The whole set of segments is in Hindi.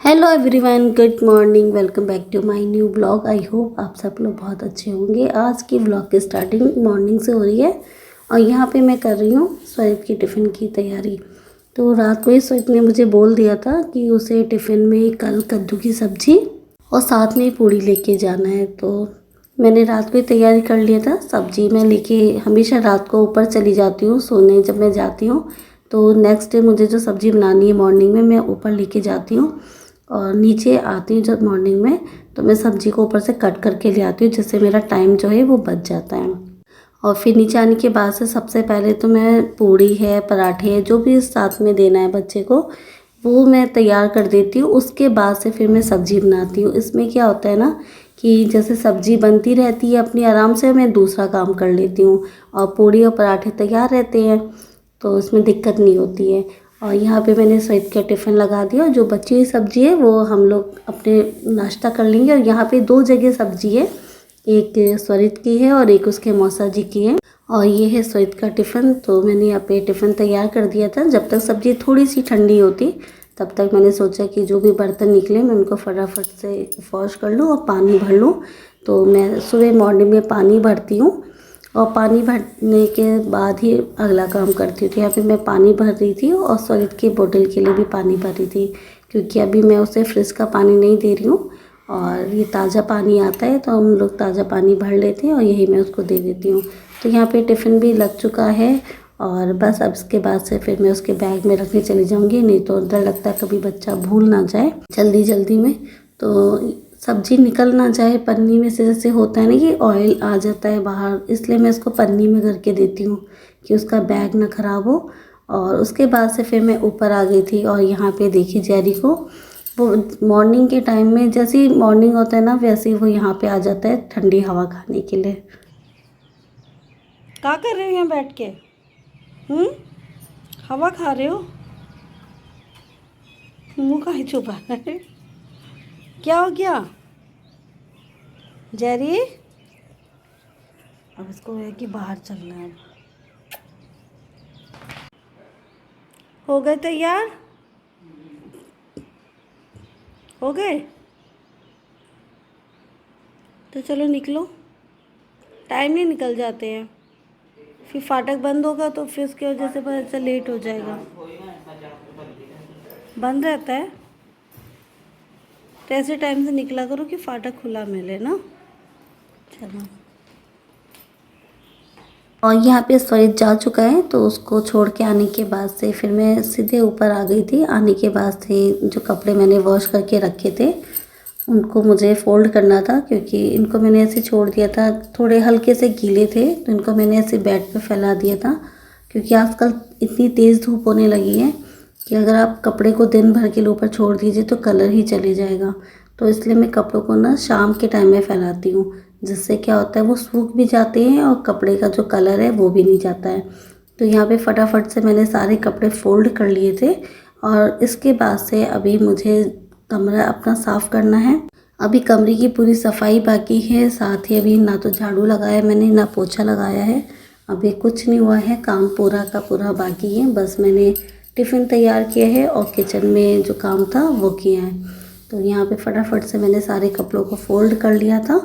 Hello everyone, good morning. Welcome back to my new blog. I hope आप सब लोग बहुत अच्छे होंगे। आज की ब्लॉग की स्टार्टिंग मॉर्निंग से हो रही है और यहाँ पे मैं कर रही हूँ स्वेत की टिफ़िन की तैयारी। तो रात को ही स्वेत ने मुझे बोल दिया था कि उसे टिफ़िन में कल कद्दू की सब्ज़ी और साथ में पूड़ी लेके जाना है। तो मैंने रात को ही तैयारी कर लिया था। सब्ज़ी मैं लेके हमेशा रात को ऊपर चली जाती हूँ सोने। जब मैं जाती हूँ तो नेक्स्ट डे मुझे जो सब्ज़ी बनानी है मॉर्निंग में मैं ऊपर लेके जाती हूँ और नीचे आती हूँ जब मॉर्निंग में तो मैं सब्ज़ी को ऊपर से कट करके ले आती हूँ, जिससे मेरा टाइम जो है वो बच जाता है। और फिर नीचे आने के बाद से सबसे पहले तो मैं पूड़ी है, पराठे है, जो भी साथ में देना है बच्चे को वो मैं तैयार कर देती हूँ। उसके बाद से फिर मैं सब्ज़ी बनाती हूँ। इसमें क्या होता है ना कि जैसे सब्ज़ी बनती रहती है अपनी आराम से, मैं दूसरा काम कर लेती हूँ और पूड़ी और पराठे तैयार रहते हैं तो इसमें दिक्कत नहीं होती है। और यहाँ पे मैंने स्वेत का टिफ़िन लगा दिया और जो बची हुई सब्ज़ी है वो हम लोग अपने नाश्ता कर लेंगे। और यहाँ पे 2 जगह सब्ज़ी है, एक स्वेत की है और एक उसके मौसा जी की है। और ये है स्वेत का टिफ़िन। तो मैंने यहाँ पे टिफ़िन तैयार कर दिया था। जब तक सब्ज़ी थोड़ी सी ठंडी होती तब तक मैंने सोचा कि जो भी बर्तन निकले मैं उनको फटाफट से वॉश कर लूँ और पानी भर लूँ। तो मैं सुबह मॉर्निंग में पानी भरती हूँ और पानी भरने के बाद ही अगला काम करती हूँ। तो यहाँ पे मैं पानी भर रही थी और स्वेत की बोतल के लिए भी पानी भर रही थी, क्योंकि अभी मैं उसे फ्रिज का पानी नहीं दे रही हूँ और ये ताज़ा पानी आता है तो हम लोग ताज़ा पानी भर लेते हैं और यही मैं उसको दे देती हूँ। तो यहाँ पे टिफ़िन भी लग चुका है और बस अब इसके बाद से फिर मैं उसके बैग में रखने चली जाऊँगी। नहीं तो डर लगता है कभी बच्चा भूल ना जाए जल्दी जल्दी में, तो सब्ज़ी निकल ना जाए पन्नी में से। जैसे होता है ना कि ऑयल आ जाता है बाहर, इसलिए मैं इसको पन्नी में करके देती हूँ कि उसका बैग ना ख़राब हो। और उसके बाद से फिर मैं ऊपर आ गई थी और यहाँ पे देखी जेरी को, वो मॉर्निंग के टाइम में जैसे ही मॉर्निंग होता है ना वैसे ही वो यहाँ पे आ जाता है ठंडी हवा खाने के लिए। क्या कर रहे हो यहाँ बैठ के? हवा खा रहे हो? मुँह काहे छुपा है? क्या हो गया जेरी? अब इसको है कि बाहर चलना है। हो गए तैयार? हो गए? तो चलो निकलो, टाइम नहीं निकल जाते हैं। फिर फाटक बंद होगा तो फिर उसकी वजह से पता चल लेट हो जाएगा। बंद रहता है तो ऐसे टाइम से निकला करो कि फाटक खुला मिले ना। चलो, और यहाँ पे स्वेत जा चुका है तो उसको छोड़ के आने के बाद से फिर मैं सीधे ऊपर आ गई थी। आने के बाद से जो कपड़े मैंने वॉश करके रखे थे उनको मुझे फ़ोल्ड करना था, क्योंकि इनको मैंने ऐसे छोड़ दिया था, थोड़े हल्के से गीले थे तो इनको मैंने ऐसे बेड पे फैला दिया था। क्योंकि आजकल इतनी तेज़ धूप होने लगी है कि अगर आप कपड़े को दिन भर के लिए ऊपर छोड़ दीजिए तो कलर ही चले जाएगा। तो इसलिए मैं कपड़ों को ना शाम के टाइम में फैलाती हूँ, जिससे क्या होता है वो सूख भी जाते हैं और कपड़े का जो कलर है वो भी नहीं जाता है। तो यहाँ पे फटाफट से मैंने सारे कपड़े फ़ोल्ड कर लिए थे और इसके बाद से अभी मुझे कमरा अपना साफ़ करना है। अभी कमरे की पूरी सफाई बाकी है, साथ ही अभी ना तो झाड़ू लगाया मैंने ना पोछा लगाया है। अभी कुछ नहीं हुआ है, काम पूरा का पूरा बाकी है। बस मैंने टिफ़िन तैयार किया है और किचन में जो काम था वो किया है। तो यहाँ पे फटाफट से मैंने सारे कपड़ों को फ़ोल्ड कर लिया था।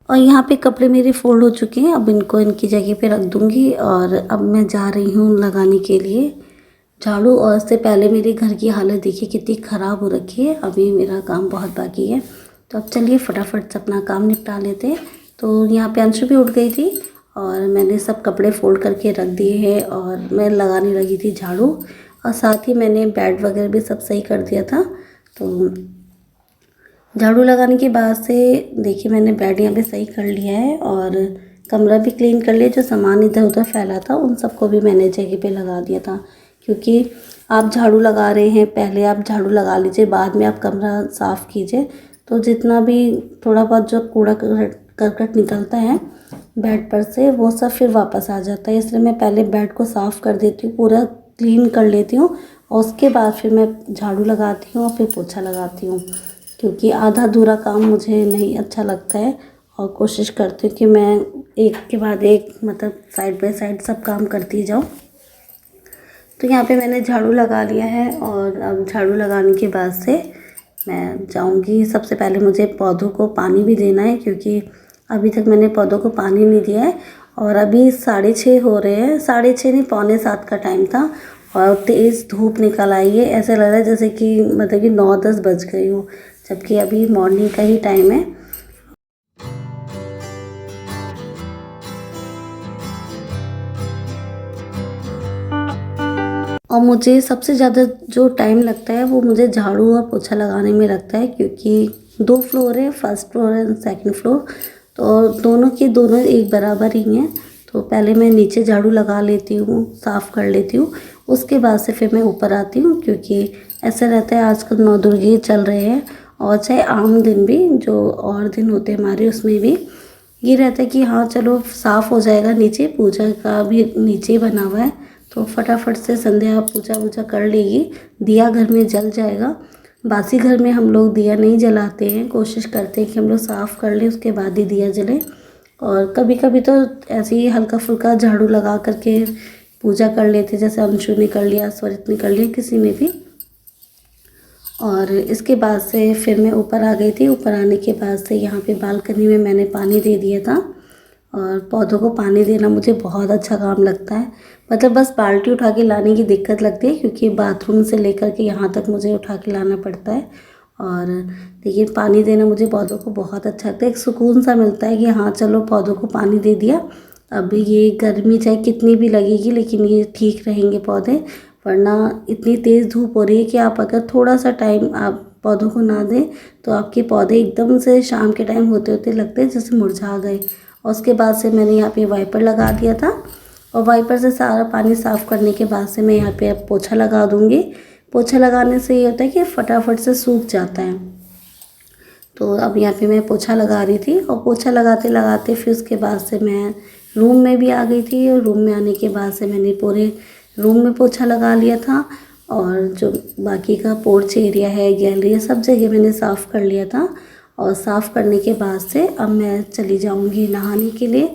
और यहाँ पे कपड़े मेरे फ़ोल्ड हो चुके हैं। अब इनको इनकी जगह पे रख दूँगी और अब मैं जा रही हूँ लगाने के लिए झाड़ू। और इससे पहले मेरे घर की हालत देखिए कितनी ख़राब हो रखी है। अभी मेरा काम बहुत बाकी है, तो अब चलिए फटाफट से अपना काम निपटा लेते हैं। तो यहाँ पे अंशु भी उठ गई थी और मैंने सब कपड़े फ़ोल्ड करके रख दिए हैं और मैं लगाने लगी थी झाड़ू। और साथ ही मैंने बेड वगैरह भी सब सही कर दिया था। तो झाड़ू लगाने के बाद से देखिए मैंने बेड यहाँ पे सही कर लिया है और कमरा भी क्लीन कर लिया। जो सामान इधर उधर फैला था उन सबको भी मैंने जगह पे लगा दिया था, क्योंकि आप झाड़ू लगा रहे हैं, पहले आप झाड़ू लगा लीजिए, बाद में आप कमरा साफ़ कीजिए। तो जितना भी थोड़ा बहुत जो कूड़ा करकट निकलता है बेड पर से, वो सब फिर वापस आ जाता है। इसलिए मैं पहले बेड को साफ़ कर देती हूँ, पूरा क्लीन कर लेती हूँ और उसके बाद फिर मैं झाड़ू लगाती हूँ और फिर पोछा लगाती हूँ, क्योंकि आधा अधूरा काम मुझे नहीं अच्छा लगता है। और कोशिश करती हूँ कि मैं एक के बाद एक मतलब साइड बाय साइड सब काम करती जाऊँ। तो यहाँ पे मैंने झाड़ू लगा लिया है और अब झाड़ू लगाने के बाद से मैं जाऊँगी। सबसे पहले मुझे पौधों को पानी भी देना है, क्योंकि अभी तक मैंने पौधों को पानी नहीं दिया है। और अभी 6:30 हो रहे हैं, 6:30 नहीं 6:45 का टाइम था और तेज़ धूप निकल आई है। ऐसा लग रहा है जैसे कि मतलब कि 9-10 बज गई हो, जबकि अभी मॉर्निंग का ही टाइम है। और मुझे सबसे ज़्यादा जो टाइम लगता है वो मुझे झाड़ू और पोछा लगाने में लगता है, क्योंकि 2 फ्लोर है, first floor and second floor, तो दोनों के दोनों एक बराबर ही हैं। तो पहले मैं नीचे झाड़ू लगा लेती हूँ, साफ़ कर लेती हूँ, उसके बाद से फिर मैं ऊपर आती हूँ, क्योंकि ऐसा रहता है आजकल नवदुर्गे चल रहे हैं और चाहे आम दिन भी जो और दिन होते हैं हमारे, उसमें भी ये रहता है कि हाँ चलो साफ़ हो जाएगा, नीचे पूजा का भी नीचे ही बना हुआ है, तो फटाफट से संध्या पूजा वूजा कर लेगी, दिया घर में जल जाएगा। बासी घर में हम लोग दिया नहीं जलाते हैं, कोशिश करते हैं कि हम लोग साफ़ कर लें उसके बाद ही दिया जले। और कभी कभी तो ऐसे ही हल्का फुल्का झाड़ू लगा करके पूजा कर लेते, जैसे अंशु ने कर लिया, स्वरित ने कर लिया, किसी ने भी। और इसके बाद से फिर मैं ऊपर आ गई थी। ऊपर आने के बाद से यहाँ पे बालकनी में मैंने पानी दे दिया था। और पौधों को पानी देना मुझे बहुत अच्छा काम लगता है, मतलब बस बाल्टी उठा के लाने की दिक्कत लगती है, क्योंकि बाथरूम से लेकर के यहाँ तक मुझे उठा के लाना पड़ता है। और देखिए पानी देना मुझे पौधों को बहुत अच्छा लगता है, एक सुकून सा मिलता है कि हाँ चलो पौधों को पानी दे दिया। अब ये गर्मी चाहे कितनी भी लगेगी लेकिन ये ठीक रहेंगे पौधे, वरना इतनी तेज़ धूप हो रही है कि आप अगर थोड़ा सा टाइम आप पौधों को ना दें तो आपके पौधे एकदम से शाम के टाइम होते होते लगते हैं जैसे मुरझा गए। और उसके बाद से मैंने यहाँ पे वाइपर लगा दिया था और वाइपर से सारा पानी साफ़ करने के बाद से मैं यहाँ पे अब पोछा लगा दूँगी। पोछा लगाने से ये होता है कि फटाफट से सूख जाता है। तो अब यहाँ पे मैं पोछा लगा रही थी और पोछा लगाते लगाते फिर उसके बाद से मैं रूम में भी आ गई थी। और रूम में आने के बाद से मैंने पूरे रूम में पोछा लगा लिया था और जो बाकी का पोर्च एरिया है, गैलरी है, सब जगह मैंने साफ़ कर लिया था। और साफ़ करने के बाद से अब मैं चली जाऊँगी नहाने के लिए।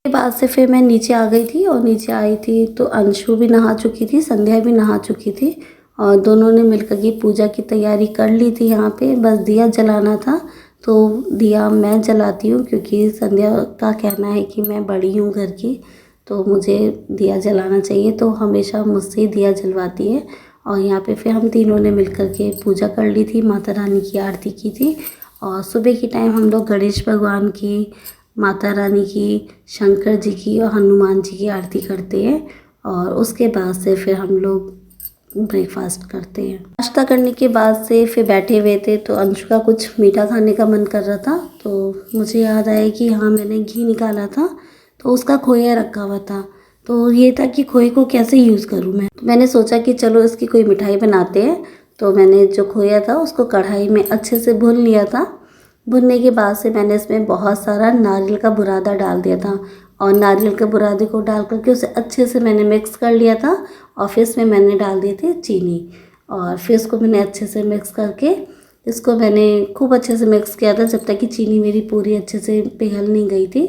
के बाद से फिर मैं नीचे आ गई थी और नीचे आई थी तो अंशु भी नहा चुकी थी, संध्या भी नहा चुकी थी और दोनों ने मिलकर के पूजा की तैयारी कर ली थी। यहाँ पे बस दिया जलाना था, तो दिया मैं जलाती हूँ क्योंकि संध्या का कहना है कि मैं बड़ी हूँ घर की, तो मुझे दिया जलाना चाहिए, तो हमेशा मुझसे ही दिया जलवाती है। और यहाँ पे फिर हम तीनों ने मिलकर के पूजा कर ली थी, माता रानी की आरती की थी। और सुबह के टाइम हम लोग गणेश भगवान की, माता रानी की, शंकर जी की और हनुमान जी की आरती करते हैं। और उसके बाद से फिर हम लोग ब्रेकफास्ट करते हैं। नाश्ता करने के बाद से फिर बैठे हुए थे तो अंशु का कुछ मीठा खाने का मन कर रहा था, तो मुझे याद आया कि हाँ मैंने घी निकाला था तो उसका खोया रखा हुआ था, तो ये था कि खोए को कैसे यूज़ करूँ मैं। तो मैंने सोचा कि चलो इसकी कोई मिठाई बनाते हैं। तो मैंने जो खोया था उसको कढ़ाई में अच्छे से भून लिया था। भुनने के बाद से मैंने इसमें बहुत सारा नारियल का बुरादा डाल दिया था और नारियल के बुरादे को डाल करके उसे अच्छे से मैंने मिक्स कर लिया था। और फिर इसमें मैंने डाल दी थी चीनी और फिर इसको मैंने अच्छे से मिक्स करके इसको मैंने खूब अच्छे से मिक्स किया था जब तक कि चीनी मेरी पूरी अच्छे से पिघल नहीं गई थी।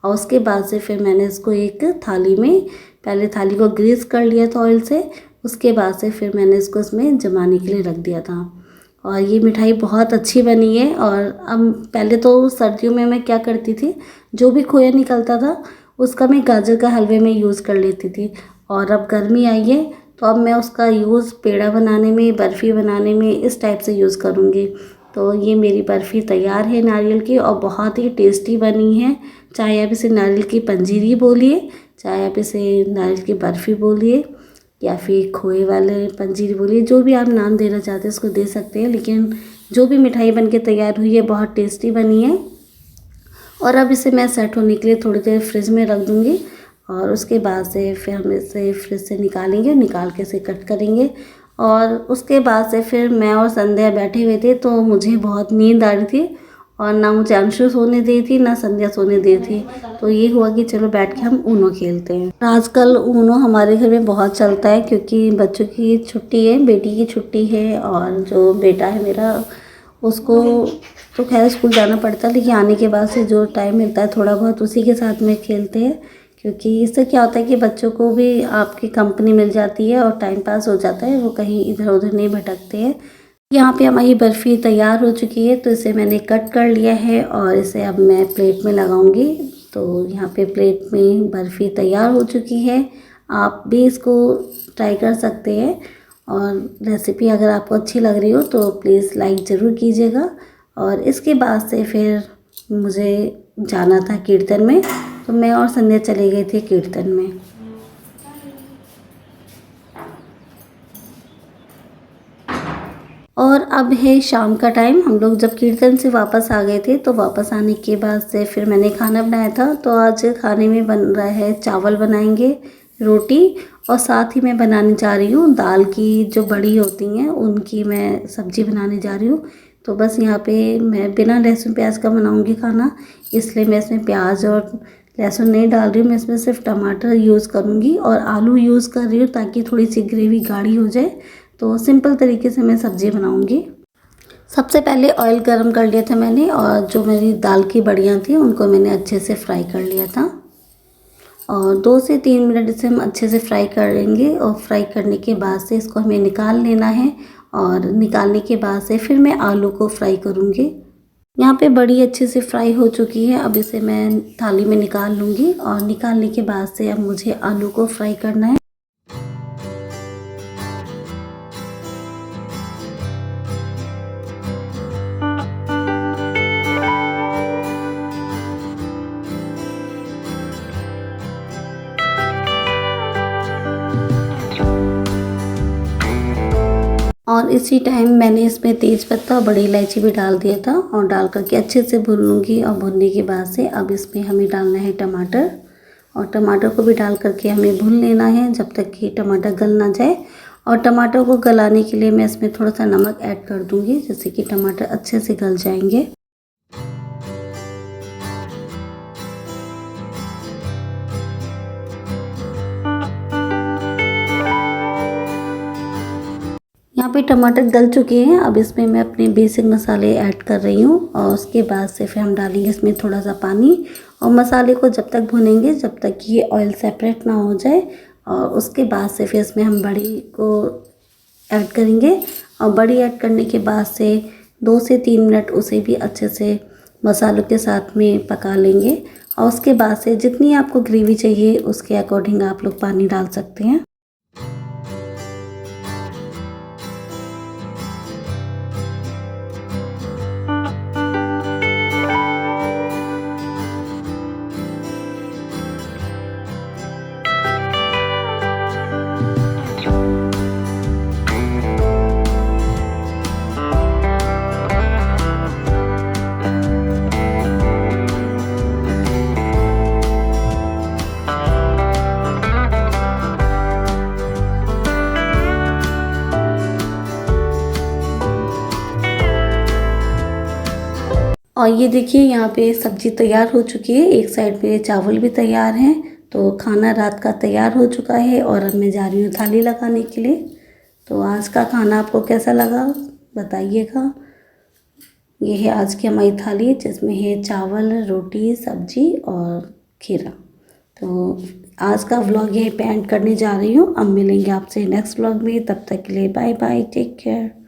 और उसके बाद से फिर मैंने इसको एक थाली में, पहले थाली को ग्रीस कर लिया था ऑयल से, उसके बाद से फिर मैंने इसको इसमें जमाने के लिए रख दिया था। और ये मिठाई बहुत अच्छी बनी है। और अब पहले तो सर्दियों में मैं क्या करती थी, जो भी खोया निकलता था उसका मैं गाजर का हलवे में यूज़ कर लेती थी। और अब गर्मी आई है तो अब मैं उसका यूज़ पेड़ा बनाने में, बर्फ़ी बनाने में इस टाइप से यूज़ करूँगी। तो ये मेरी बर्फ़ी तैयार है नारियल की और बहुत ही टेस्टी बनी है। चाहे आप इसे नारियल की पंजीरी बोलिए, चाहे आप इसे नारियल की बर्फ़ी बोलिए, या फिर खोए वाले पंजीरी बोलिए, जो भी आप नाम देना चाहते हैं उसको दे सकते हैं। लेकिन जो भी मिठाई बन के तैयार हुई है बहुत टेस्टी बनी है। और अब इसे मैं सेट होने के लिए थोड़ी देर फ्रिज में रख दूँगी और उसके बाद से फिर हम इसे फ्रिज से निकालेंगे, निकाल के इसे कट करेंगे। और उसके बाद से फिर मैं और संध्या बैठे हुए थे, तो मुझे बहुत नींद आ रही थी और ना मुझे अंशु सोने दी थी ना संध्या सोने दी थी। तो ये हुआ कि चलो बैठ के हम ऊनो खेलते हैं। आजकल ऊनो हमारे घर में बहुत चलता है क्योंकि बच्चों की छुट्टी है, बेटी की छुट्टी है और जो बेटा है मेरा उसको तो खैर स्कूल जाना पड़ता है, लेकिन आने के बाद से जो टाइम मिलता है थोड़ा बहुत उसी के साथ में खेलते हैं। क्योंकि इससे क्या होता है कि बच्चों को भी आपकी कंपनी मिल जाती है और टाइम पास हो जाता है, वो कहीं इधर उधर नहीं भटकते हैं। यहाँ पे हमारी बर्फ़ी तैयार हो चुकी है, तो इसे मैंने कट कर लिया है और इसे अब मैं प्लेट में लगाऊंगी। तो यहाँ पे प्लेट में बर्फ़ी तैयार हो चुकी है। आप भी इसको ट्राई कर सकते हैं और रेसिपी अगर आपको अच्छी लग रही हो तो प्लीज़ लाइक ज़रूर कीजिएगा। और इसके बाद से फिर मुझे जाना था कीर्तन में, तो मैं और संध्या चले गए थे कीर्तन में। और अब है शाम का टाइम। हम लोग जब कीर्तन से वापस आ गए थे, तो वापस आने के बाद से फिर मैंने खाना बनाया था। तो आज खाने में बन रहा है चावल बनाएंगे, रोटी और साथ ही मैं बनाने जा रही हूँ दाल की जो बड़ी होती हैं उनकी मैं सब्ज़ी बनाने जा रही हूँ। तो बस यहाँ पे मैं बिना लहसुन प्याज का बनाऊँगी खाना, इसलिए मैं इसमें प्याज और लहसुन नहीं डाल रही हूँ। मैं इसमें सिर्फ टमाटर यूज़ करूँगी और आलू यूज़ कर रही हूँ ताकि थोड़ी सी ग्रेवी गाढ़ी हो जाए। तो सिंपल तरीके से मैं सब्ज़ी बनाऊँगी। सबसे पहले ऑयल गरम कर लिया था मैंने और जो मेरी दाल की बड़ियाँ थी उनको मैंने अच्छे से फ्राई कर लिया था। और 2 से 3 मिनट इसे हम अच्छे से फ्राई करेंगे और फ्राई करने के बाद से इसको हमें निकाल लेना है। और निकालने के बाद से फिर मैं आलू को फ्राई करूँगी। यहाँ पे बड़ी अच्छे से फ्राई हो चुकी है। अब इसे मैं थाली में निकाल लूँगी और निकालने के बाद से अब मुझे आलू को फ्राई करना है। और इसी टाइम मैंने इसमें तेज़ पत्ता और बड़ी इलायची भी डाल दिया था और डाल करके अच्छे से भून लूँगी। और भूनने के बाद से अब इसमें हमें डालना है टमाटर और टमाटर को भी डाल करके हमें भून लेना है जब तक कि टमाटर गल ना जाए। और टमाटर को गलाने के लिए मैं इसमें थोड़ा सा नमक ऐड कर दूँगी जिससे कि टमाटर अच्छे से गल जाएंगे। यहाँ पे टमाटर गल चुके हैं। अब इसमें मैं अपने बेसिक मसाले ऐड कर रही हूँ और उसके बाद से फिर हम डालेंगे इसमें थोड़ा सा पानी और मसाले को जब तक भुनेंगे जब तक कि ये ऑयल सेपरेट ना हो जाए। और उसके बाद से फिर इसमें हम बड़ी को ऐड करेंगे और बड़ी ऐड करने के बाद से 2 से 3 मिनट उसे भी अच्छे से मसालों के साथ में पका लेंगे। और उसके बाद से जितनी आपको ग्रेवी चाहिए उसके अकॉर्डिंग आप लोग पानी डाल सकते हैं। और ये देखिए यहाँ पे सब्ज़ी तैयार हो चुकी है। एक साइड पे चावल भी तैयार हैं। तो खाना रात का तैयार हो चुका है और अब मैं जा रही हूँ थाली लगाने के लिए। तो आज का खाना आपको कैसा लगा बताइएगा। ये है आज की हमारी थाली जिसमें है चावल, रोटी, सब्जी और खीरा। तो आज का व्लॉग यही पे एंड करने जा रही हूँ। अब मिलेंगे आपसे नेक्स्ट व्लॉग में। तब तक के लिए बाय बाय, टेक केयर।